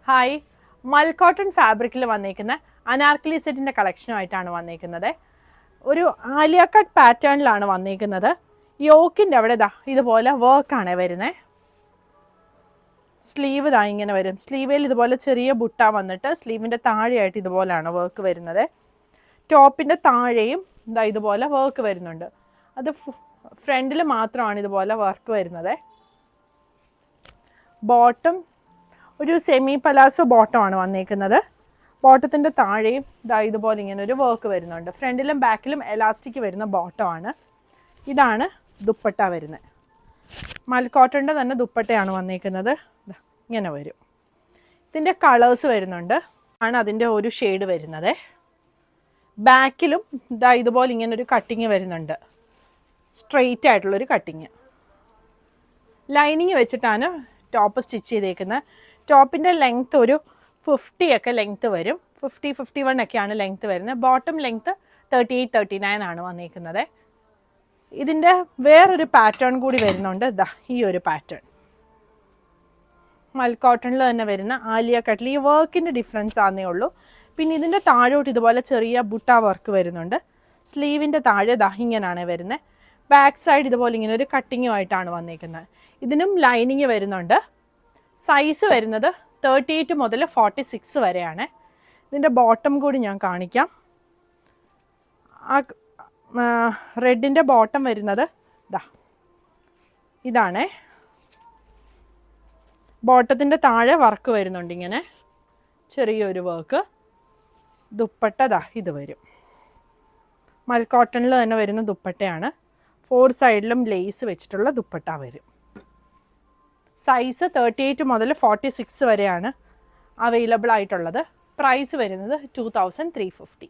Hi, മൽക്കോട്ടൺ ഫാബ്രിക്കിൽ വന്നിരിക്കുന്ന അനാർക്കലി സെറ്റിൻ്റെ കളക്ഷനുമായിട്ടാണ് വന്നിരിക്കുന്നത്. ഒരു ആലിയ കട്ട് പാറ്റേണിലാണ് വന്നിരിക്കുന്നത്. യോക്കിൻ്റെ അവിടെ ഇതുപോലെ വർക്കാണ് വരുന്നത്. സ്ലീവ് ഇങ്ങനെ വരും. സ്ലീവിൽ ഇതുപോലെ ചെറിയ ബുട്ട വന്നിട്ട് സ്ലീവിൻ്റെ താഴെയായിട്ട് ഇതുപോലെയാണ് വർക്ക് വരുന്നത്. ടോപ്പിൻ്റെ താഴെയും ഇതുപോലെ വർക്ക് വരുന്നുണ്ട്. അത് ഫ്രണ്ടിൽ മാത്രമാണ് ഇതുപോലെ വർക്ക് വരുന്നത്. ബോട്ടം ഒരു സെമി പലാസോ ബോട്ടമാണ് വന്നിരിക്കുന്നത്. ബോട്ടത്തിൻ്റെ താഴെയും ഇതുപോലെ ഇങ്ങനെ ഒരു വർക്ക് വരുന്നുണ്ട്. ഫ്രണ്ടിലും ബാക്കിലും എലാസ്റ്റിക് വരുന്ന ബോട്ടമാണ്. ഇതാണ് ദുപ്പട്ട വരുന്നത്. മൽക്കോട്ടൻ്റെ തന്നെ ദുപ്പട്ടയാണ് വന്നിരിക്കുന്നത്. ഇങ്ങനെ വരും. ഇതിൻ്റെ കളേഴ്സ് വരുന്നുണ്ട്. ആണ് അതിൻ്റെ ഒരു ഷെയ്ഡ് വരുന്നത്. ബാക്കിലും ഇതുപോലെ ഇങ്ങനെ ഒരു കട്ടിങ് വരുന്നുണ്ട്. സ്ട്രെയിറ്റ് ആയിട്ടുള്ളൊരു കട്ടിങ്. ലൈനിങ് വെച്ചിട്ടാണ് ടോപ്പ് സ്റ്റിച്ച് ചെയ്തേക്കുന്നത്. ടോപ്പിൻ്റെ ലെങ്ത്ത് ഒരു 50 ഒക്കെ ലെങ്ത്ത് വരും. 50-51 ഒക്കെയാണ് ലെങ്ത്ത് വരുന്നത്. ബോട്ടം ലെങ്ത്ത് 38-39 ആണ് വന്നിരിക്കുന്നത്. ഇതിൻ്റെ വേറൊരു പാറ്റേൺ കൂടി വരുന്നുണ്ട്. ഈ ഒരു പാറ്റേൺ മൽക്കോട്ടണിൽ തന്നെ വരുന്ന ആലിയ കട്ടിൽ. ഈ വർക്കിൻ്റെ ഡിഫറൻസ് ആണെന്നേ ഉള്ളൂ. പിന്നെ ഇതിൻ്റെ താഴോട്ട് ഇതുപോലെ ചെറിയ ബുട്ട വർക്ക് വരുന്നുണ്ട്. സ്ലീവിൻ്റെ താഴെ ഇങ്ങനെയാണ് വരുന്നത്. ബാക്ക് സൈഡ് ഇതുപോലെ ഇങ്ങനെ ഒരു കട്ടിങ്ങുമായിട്ടാണ് വന്നിരിക്കുന്നത്. ഇതിനും ലൈനിങ് വരുന്നുണ്ട്. സൈസ് വരുന്നത് 38 മുതൽ 46 വരെയാണ്. ഇതിൻ്റെ ബോട്ടം കൂടി ഞാൻ കാണിക്കാം. റെഡിൻ്റെ ബോട്ടം വരുന്നത് ഇതാണേ. ബോട്ടത്തിൻ്റെ താഴെ വർക്ക് വരുന്നുണ്ട്. ഇങ്ങനെ ചെറിയൊരു വർക്ക്. ദുപ്പട്ട ഇത് വരും. മൽക്കോട്ടണിൽ തന്നെ വരുന്ന ദുപ്പട്ടയാണ്. 4 സൈഡിലും ലേസ് വെച്ചിട്ടുള്ള ദുപ്പട്ട വരും. സൈസ് 38 മുതൽ 46 വരെയാണ് അവൈലബിൾ ആയിട്ടുള്ളത്. പ്രൈസ് വരുന്നത് 2350.